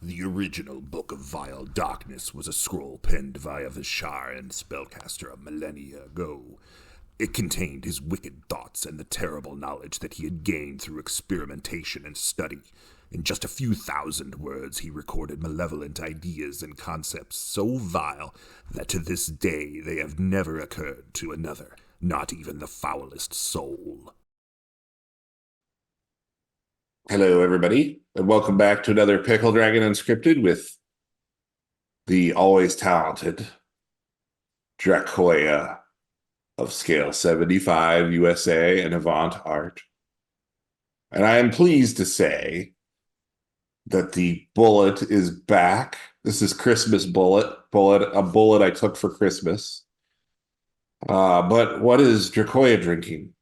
The original Book of Vile Darkness was a scroll penned via Vishar and spellcaster a millennia ago. It contained his wicked thoughts and the terrible knowledge that he had gained through experimentation and study. In just a few thousand words, he recorded malevolent ideas and concepts so vile that to this day they have never occurred to another, not even the foulest soul. Hello, everybody, and welcome back to another Pickled Dragon Unscripted with the always talented Dracoya of Scale 75 USA and Avant Art. And I am pleased to say that the bullet is back. This is Christmas a bullet I took for Christmas. But what is Dracoya drinking?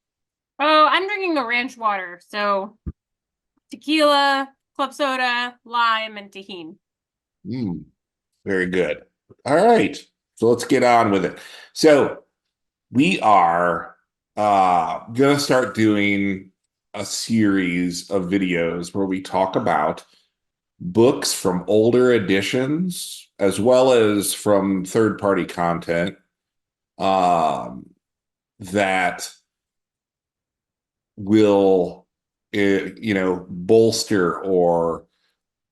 Oh, I'm drinking a ranch water. So tequila, club soda, lime, and tahini. Very good. All right. So let's get on with it. So we are going to start doing a series of videos where we talk about books from older editions as well as from third-party content that will bolster or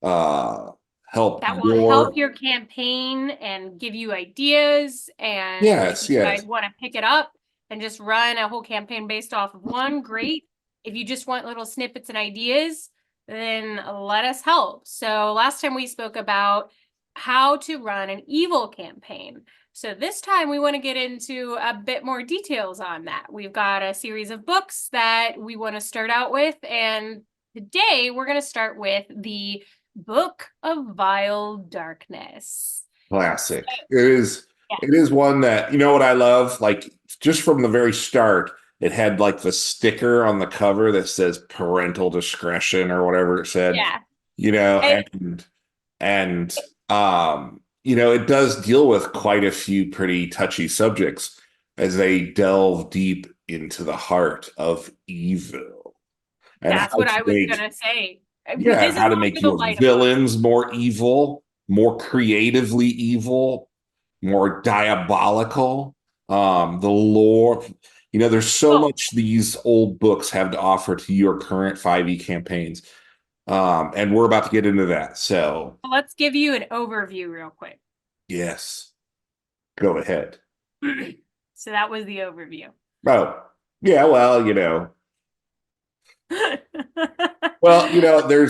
help that will help your campaign and give you ideas. And if you guys want to pick it up and just run a whole campaign based off of one, great. If you just want little snippets and ideas, then let us help. So last time we spoke about how to run an evil campaign. So this time we want to get into a bit more details on that. We've got a series of books that we want to start out with. And today we're going to start with the Book of Vile Darkness. Classic. It is one that, you know what I love? Like, just from the very start, it had like the sticker on the cover that says parental discretion or whatever it said. Yeah. It does deal with quite a few pretty touchy subjects as they delve deep into the heart of evil. And that's what I was going to say. Yeah, how to make your villains more evil, more creatively evil, more diabolical. The lore, there's so much these old books have to offer to your current 5e campaigns. And we're about to get into that. So let's give you an overview real quick. Yes. Go ahead. So that was the overview. Oh, yeah, well, there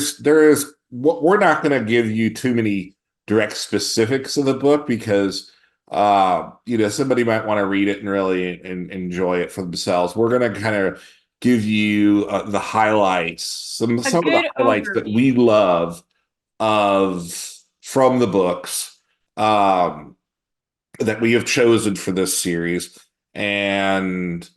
is we're not going to give you too many direct specifics of the book because somebody might want to read it and really enjoy it for themselves. We're going to kind of give you the highlights, some of the highlights that we love from the books that we have chosen for this series, and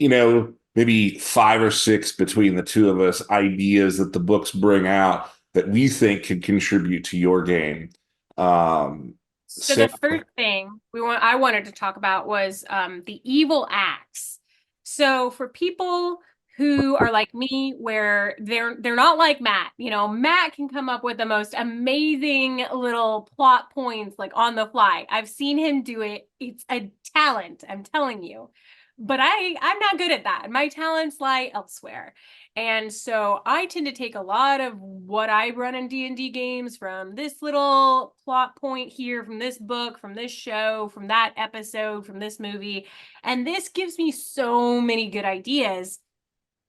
maybe 5 or 6 between the two of us ideas that the books bring out that we think can contribute to your game. So the first thing I wanted to talk about was the evil acts. So for people who are like me, where they're not like Matt, Matt can come up with the most amazing little plot points like on the fly. I've seen him do it. It's a talent, I'm telling you. But I'm not good at that. My talents lie elsewhere. And so I tend to take a lot of what I run in D&D games from this little plot point here, from this book, from this show, from that episode, from this movie. And this gives me so many good ideas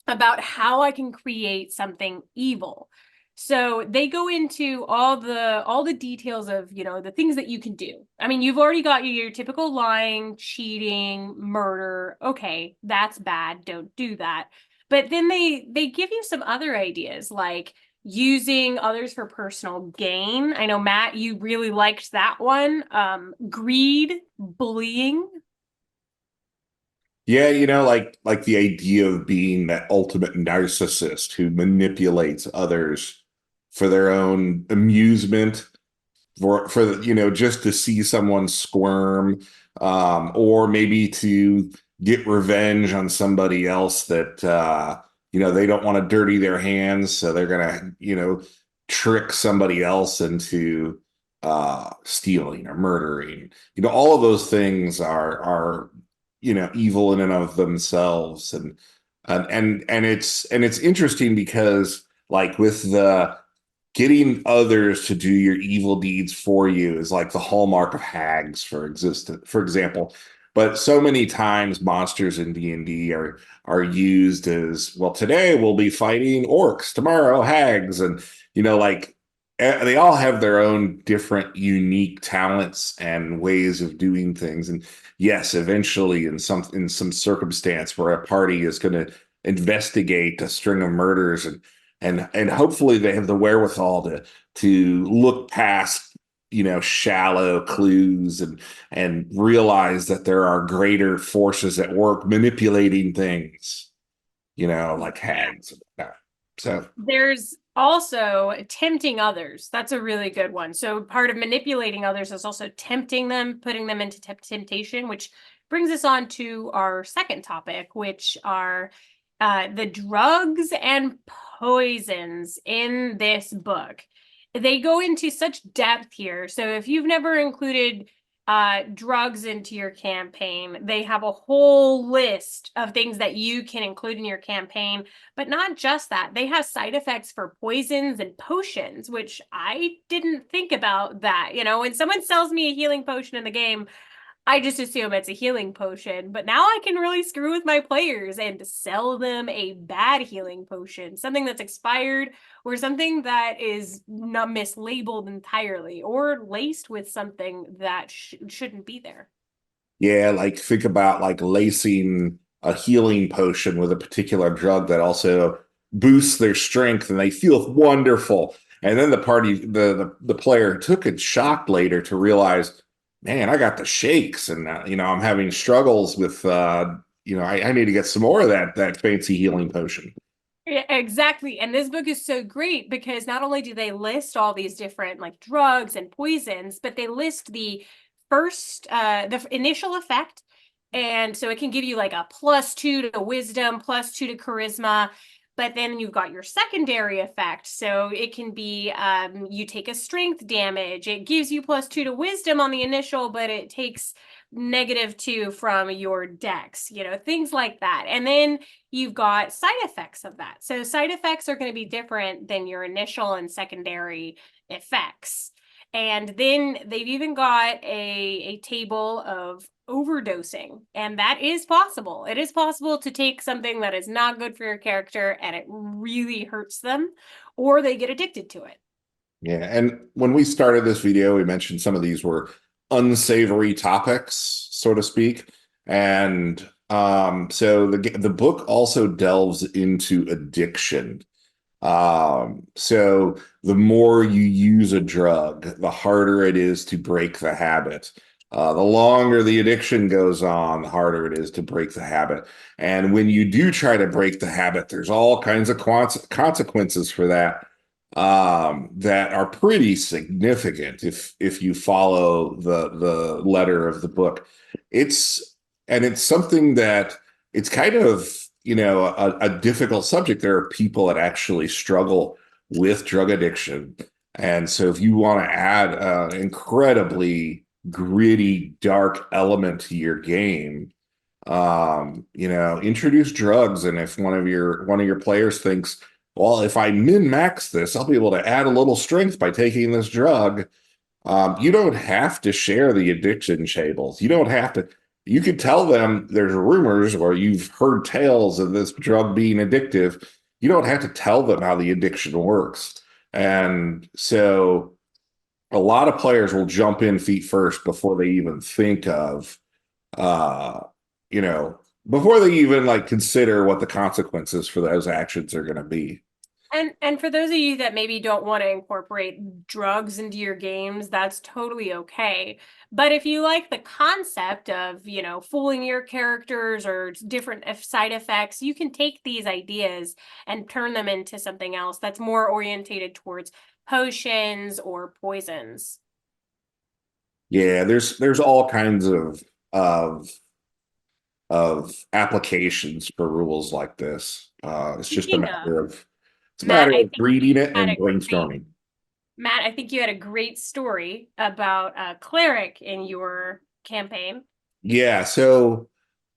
about how I can create something evil. So they go into all the details of, the things that you can do. I mean, you've already got your typical lying, cheating, murder. Okay, that's bad. Don't do that. But then they give you some other ideas like using others for personal gain. I know, Matt, you really liked that one. Greed, bullying. Yeah, like the idea of being that ultimate narcissist who manipulates others for their own amusement, for just to see someone squirm, or maybe to get revenge on somebody else that they don't want to dirty their hands, so they're gonna trick somebody else into stealing or murdering. All of those things are evil in and of themselves. And it's interesting because like with the getting others to do your evil deeds for you is like the hallmark of hags for example. But so many times monsters in D&D are used as, well, today we'll be fighting orcs, tomorrow hags, and like they all have their own different unique talents and ways of doing things. And yes, eventually in some circumstance where a party is going to investigate a string of murders, and hopefully they have the wherewithal to look past shallow clues and realize that there are greater forces at work manipulating things, like hags. So there's also tempting others. That's a really good one. So part of manipulating others is also tempting them, putting them into temptation, which brings us on to our second topic, which are the drugs and poisons in this book. They go into such depth here. So if you've never included drugs into your campaign, they have a whole list of things that you can include in your campaign. But not just that, they have side effects for poisons and potions, which I didn't think about that. When someone sells me a healing potion in the game, I just assume it's a healing potion, but now I can really screw with my players and sell them a bad healing potion, something that's expired or something that is not mislabeled entirely or laced with something that shouldn't be there. Yeah, like think about like lacing a healing potion with a particular drug that also boosts their strength and they feel wonderful. And then the player took it shocked later to realize, man, I got the shakes, and I'm having struggles with I need to get some more of that fancy healing potion. Yeah, exactly. And this book is so great because not only do they list all these different like drugs and poisons, but they list the initial effect. And so it can give you like a +2 to wisdom, +2 to charisma. But then you've got your secondary effect. So it can be you take a strength damage. It gives you +2 to wisdom on the initial, but it takes -2 from your dex, things like that. And then you've got side effects of that. So side effects are going to be different than your initial and secondary effects. And then they've even got a table of overdosing, and that is possible. It is possible to take something that is not good for your character and it really hurts them, or they get addicted to it. Yeah, and when we started this video, we mentioned some of these were unsavory topics, so to speak. And so the book also delves into addiction. So the more you use a drug, the harder it is to break the habit. The longer the addiction goes on, the harder it is to break the habit. And when you do try to break the habit, there's all kinds of consequences for that, that are pretty significant if you follow the letter of the book. It's something that it's kind of a difficult subject. There are people that actually struggle with drug addiction, and so if you want to add an incredibly gritty, dark element to your game, introduce drugs. And if one of your players thinks, well, if I min-max this, I'll be able to add a little strength by taking this drug. You don't have to share the addiction tables. You don't have to. You could tell them there's rumors or you've heard tales of this drug being addictive. You don't have to tell them how the addiction works. And so a lot of players will jump in feet first before they even think of, before they even like consider what the consequences for those actions are going to be. And for those of you that maybe don't want to incorporate drugs into your games, that's totally okay. But if you like the concept of, fooling your characters or different side effects, you can take these ideas and turn them into something else that's more orientated towards potions or poisons. Yeah, there's all kinds of applications for rules like this. It's just a matter of Matt, I think reading you it had and a great brainstorming. Matt, I think you had a great story about a cleric in your campaign. Yeah, so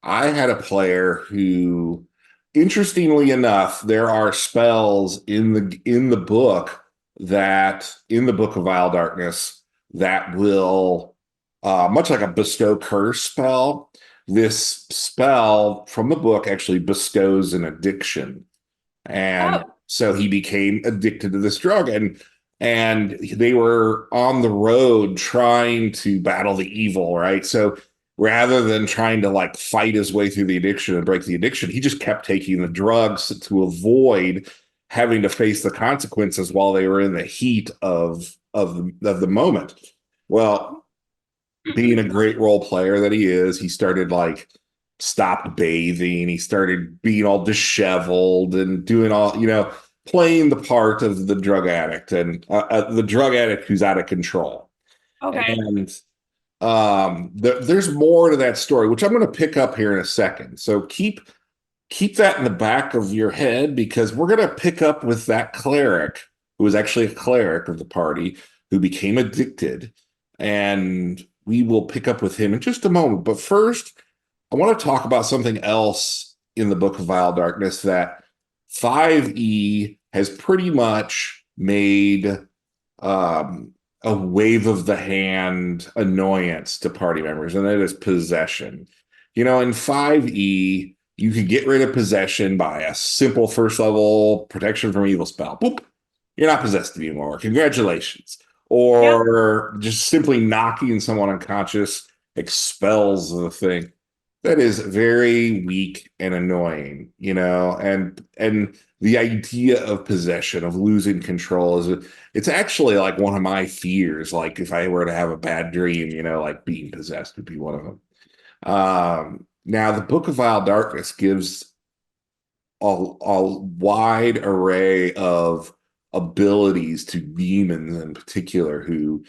I had a player who, interestingly enough, there are spells in the book in the Book of Vile Darkness that will, much like a bestow curse spell, this spell from the book actually bestows an addiction. And Oh, so he became addicted to this drug, and they were on the road trying to battle the evil, right? So rather than trying to like fight his way through the addiction and break the addiction, he just kept taking the drugs to avoid having to face the consequences while they were in the heat of the moment. Well, being a great role player that he is, he started like stopped bathing. He started being all disheveled and doing all, playing the part of the drug addict and the drug addict who's out of control. okay. And there's more to that story, which I'm going to pick up here in a second. So keep that in the back of your head, because we're going to pick up with that cleric who was actually a cleric of the party who became addicted, and we will pick up with him in just a moment. But first, I want to talk about something else in the Book of Vile Darkness that 5e has pretty much made a wave of the hand annoyance to party members, and that is possession. In 5e, you could get rid of possession by a simple first level protection from evil spell. Boop. You're not possessed anymore. Congratulations. Or just simply knocking someone unconscious expels the thing. That is very weak and annoying, and the idea of possession, of losing control, it's actually like one of my fears. Like if I were to have a bad dream, like being possessed would be one of them. Now the Book of Vile Darkness gives a wide array of abilities to demons in particular who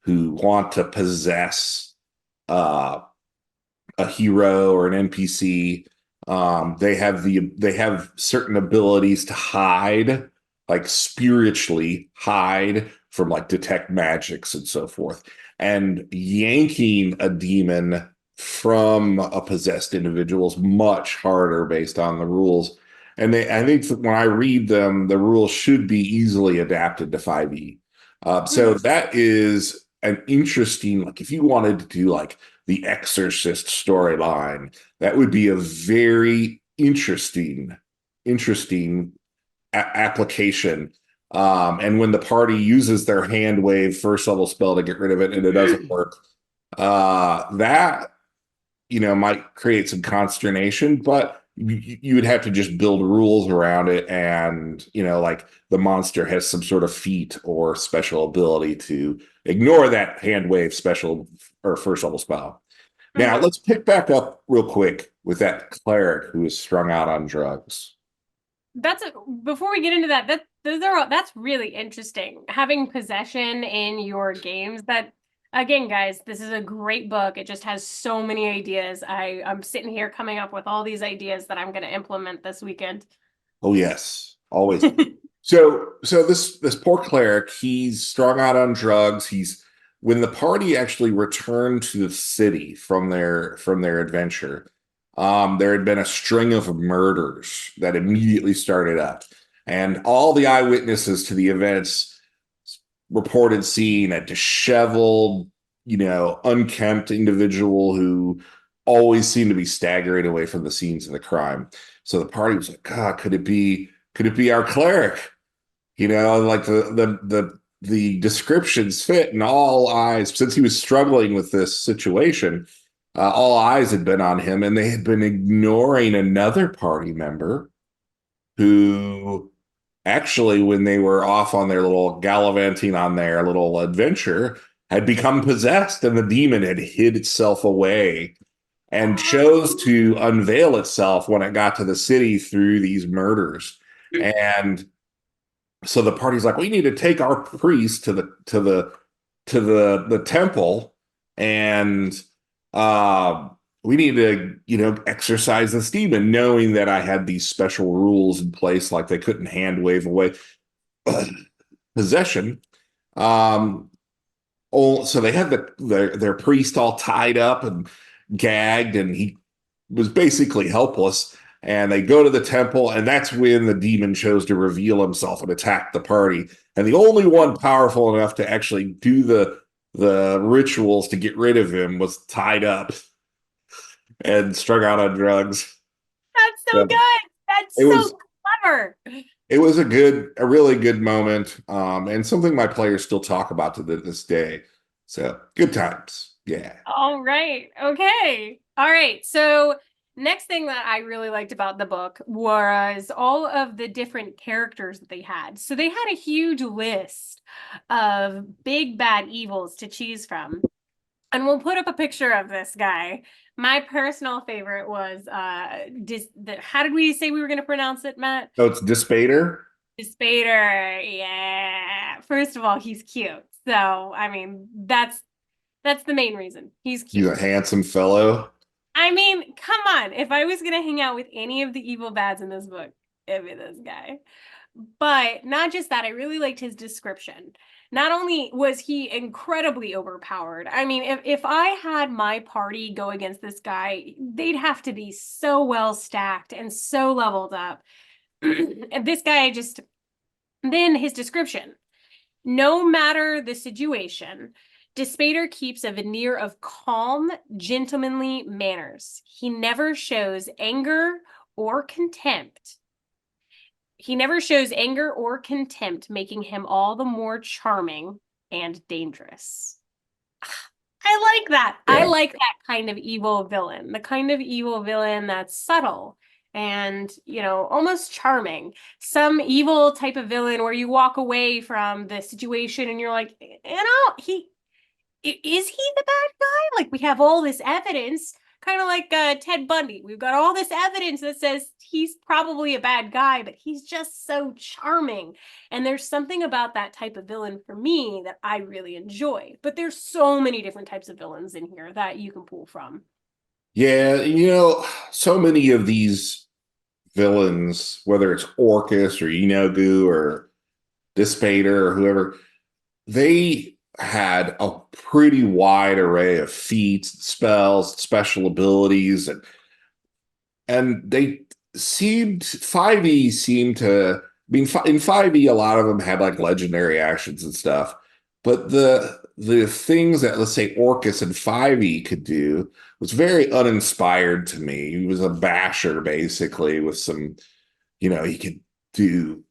want to possess a hero or an NPC. They have certain abilities to hide, like spiritually hide from like detect magics and so forth. And yanking a demon from a possessed individual is much harder based on the rules. And I think that when I read them, the rules should be easily adapted to 5e. So that is an interesting, like if you wanted to do like the Exorcist storyline, that would be a very interesting application. And when the party uses their hand wave first level spell to get rid of it and it doesn't work, that might create some consternation, but you would have to just build rules around it, and like the monster has some sort of feat or special ability to ignore that hand wave special or first level spell. Now let's pick back up real quick with that cleric who is strung out on drugs. Before we get into that's really interesting. Having possession in your games, that again, guys, this is a great book. It just has so many ideas. I'm sitting here coming up with all these ideas that I'm going to implement this weekend. Oh yes, always. So this poor cleric, he's strung out on drugs. When the party actually returned to the city from their adventure, there had been a string of murders that immediately started up, and all the eyewitnesses to the events reported seeing a disheveled, unkempt individual who always seemed to be staggering away from the scenes of the crime. So the party was like, God, could it be our cleric? Like the descriptions fit, and all eyes, since he was struggling with this situation, all eyes had been on him, and they had been ignoring another party member who actually, when they were off on their little gallivanting on their little adventure, had become possessed, and the demon had hid itself away and chose to unveil itself when it got to the city through these murders. And so the party's like, we need to take our priest to the temple, and we need to, exorcise this demon, knowing that I had these special rules in place, like they couldn't hand wave away possession. So they had their priest all tied up and gagged, and he was basically helpless. And they go to the temple, and that's when the demon chose to reveal himself and attack the party. And the only one powerful enough to actually do the rituals to get rid of him was tied up and strung out on drugs. That's so So good. That's it was so clever. it was a really good moment, and something my players still talk about to this day. So good times. Yeah. All right. Okay. All right. So next thing that I really liked about the book was all of the different characters that they had. So they had a huge list of big bad evils to choose from. And we'll put up a picture of this guy. My personal favorite was how did we say we were going to pronounce it, Matt? So it's Despater. Despater. Yeah. First of all, he's cute. So, I mean, that's the main reason. He's He's cute. a handsome fellow. I mean, come on. If I was going to hang out with any of the evil bads in this book, it'd be this guy. But not just that, I really liked his description. Not only was he incredibly overpowered, I mean, if I had my party go against this guy, they'd have to be so well stacked and so leveled up. And this guy just, then his description. No matter the situation, Despater keeps a veneer of calm, gentlemanly manners. He never shows anger or contempt. Making him all the more charming and dangerous. I like that. Yeah. I like that kind of evil villain, the kind of evil villain that's subtle and, almost charming. Some evil type of villain where you walk away from the situation and you're like, is he the bad guy? Like, we have all this evidence, kind of like Ted Bundy. We've got all this evidence that says he's probably a bad guy, but he's just so charming. And there's something about that type of villain for me that I really enjoy. But there's so many different types of villains in here that you can pull from. Yeah, so many of these villains, whether it's Orcus or Inogu or Despater or whoever, they had a pretty wide array of feats, spells, special abilities, and they seemed 5e seemed to in 5e a lot of them had like legendary actions and stuff, but the things that, let's say, Orcus and 5e could do was very uninspired to me. He was a basher basically with some, he could do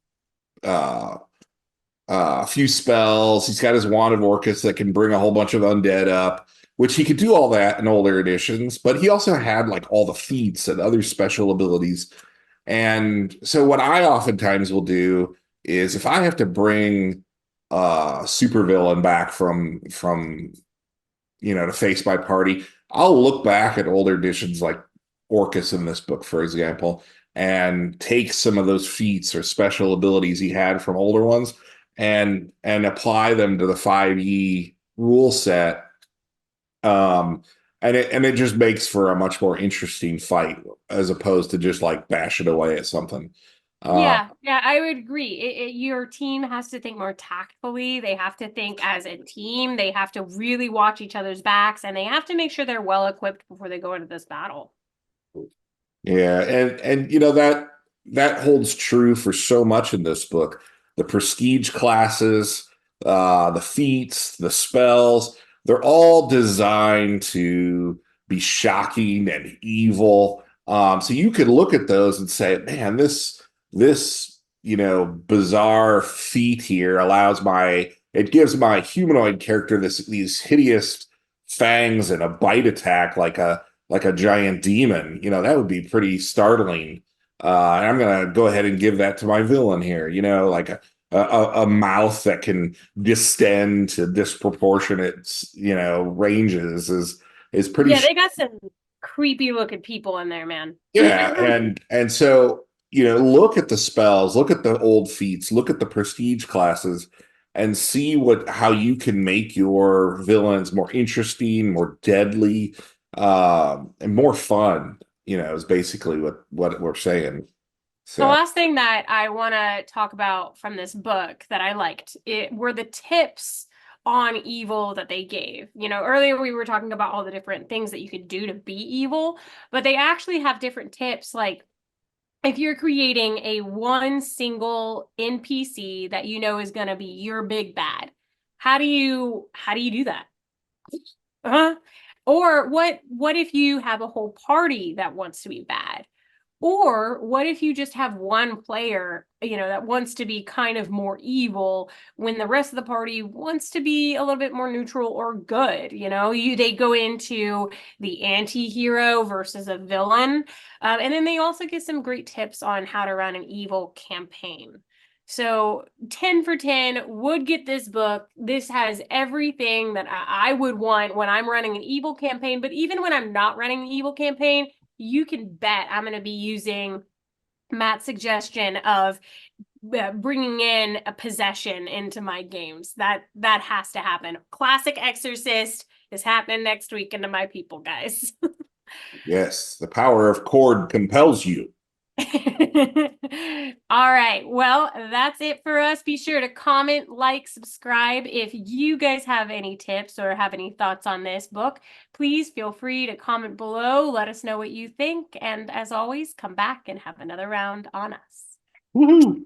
a few spells. He's got his Wand of Orcus that can bring a whole bunch of undead up, which he could do all that in older editions, but he also had like all the feats and other special abilities. And so what I oftentimes will do is if I have to bring a supervillain back from to face my party, I'll look back at older editions like Orcus in this book, for example, and take some of those feats or special abilities he had from older ones and apply them to the 5e rule set. And it just makes for a much more interesting fight as opposed to just like bashing away at something. Yeah, I would agree. Your team has to think more tactfully. They have to think as a team. They have to really watch each other's backs, and they have to make sure they're well equipped before they go into this battle. Yeah, and that holds true for so much in this book. The prestige classes, the feats, the spells, they're all designed to be shocking and evil. So you could look at those and say, man, this bizarre feat here it gives my humanoid character these hideous fangs and a bite attack like a giant demon. That would be pretty startling. And I'm gonna go ahead and give that to my villain here, like a mouth that can distend to disproportionate ranges is pretty. Yeah, they got some creepy looking people in there, man. Yeah, and so look at the spells, look at the old feats, look at the prestige classes, and see how you can make your villains more interesting, more deadly, and more fun. Is basically what we're saying. The last thing that I want to talk about from this book that I liked were the tips on evil that they gave. You know, earlier we were talking about all the different things that you could do to be evil, but they actually have different tips. Like if you're creating a one single NPC that you know is going to be your big bad, how do you do that? Or what if you have a whole party that wants to be bad? Or what if you just have one player, you know, that wants to be kind of more evil when the rest of the party wants to be a little bit more neutral or good? You know, they go into the anti-hero versus a villain. And then they also give some great tips on how to run an evil campaign. So 10 for 10 would get this book. This has everything that I would want when I'm running an evil campaign. But even when I'm not running an evil campaign, you can bet I'm going to be using Matt's suggestion of bringing in a possession into my games. That has to happen. Classic Exorcist is happening next week into my people, guys. Yes, the power of chord compels you. All right. Well, that's it for us. Be sure to comment, like, subscribe. If you guys have any tips or have any thoughts on this book, please feel free to comment below. Let us know what you think. And as always, come back and have another round on us. Woohoo!